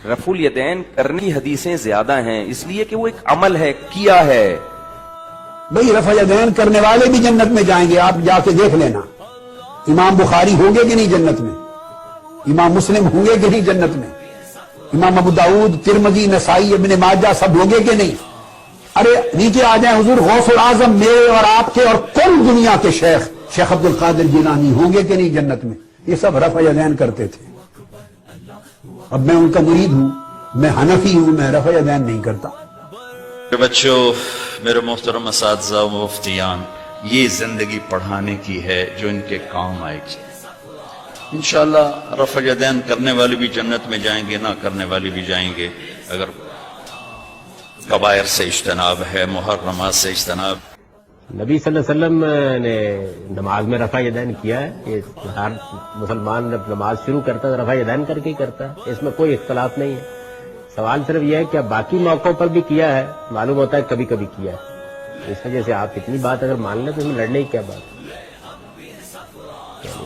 رفع الیدین کرنے کی حدیثیں زیادہ ہیں، اس لیے کہ وہ ایک عمل ہے، کیا ہے۔ بھئی رفع الیدین کرنے والے بھی جنت میں جائیں گے، آپ جا کے دیکھ لینا۔ امام بخاری ہوں گے کہ نہیں جنت میں؟ امام مسلم ہوں گے کہ نہیں جنت میں؟ امام ابو داؤد، ترمذی، نسائی، ابن ماجہ سب ہوں گے کہ نہیں؟ ارے نیچے آ جائیں، حضور غوث العظم میرے اور آپ کے اور کل دنیا کے شیخ عبد القادر جیلانی ہوں گے کہ نہیں جنت میں؟ یہ سب رفع الیدین کرتے تھے۔ اب میں ان کا مرید ہوں، میں حنفی ہوں، میں رفع الیدین نہیں کرتا۔ میرے بچوں، میرے محترم اساتذہ و مفتیان، یہ زندگی پڑھانے کی ہے جو ان کے کام آئے گی۔ انشاءاللہ رفع الیدین کرنے والے بھی جنت میں جائیں گے، نہ کرنے والے بھی جائیں گے، اگر کبائر سے اجتناب ہے، محرمات سے اجتناب۔ نبی صلی اللہ علیہ وسلم نے نماز میں رفع یدین کیا ہے کہ ہر مسلمان جب نماز شروع کرتا ہے رفع یدین کر کے ہی کرتا ہے، اس میں کوئی اختلاف نہیں ہے۔ سوال صرف یہ ہے کہ باقی موقعوں پر بھی کیا ہے، معلوم ہوتا ہے کبھی کبھی کیا ہے، اس وجہ سے آپ اتنی بات اگر مان لیں تو اس میں لڑنے کی کیا بات ہے؟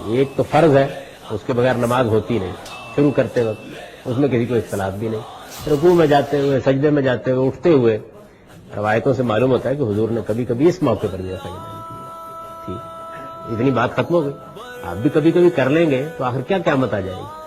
ایک تو فرض ہے، اس کے بغیر نماز ہوتی نہیں شروع کرتے وقت، اس میں کسی کو اختلاف بھی نہیں۔ رکوع میں جاتے ہوئے، سجدے میں جاتے ہوئے، اٹھتے ہوئے، روایتوں سے معلوم ہوتا ہے کہ حضور نے کبھی کبھی اس موقع پر بھی رفع یدین کی۔ ٹھیک، اتنی بات ختم ہو گئی۔ آپ بھی کبھی کبھی کر لیں گے تو آخر کیا قیامت آ جائے گی؟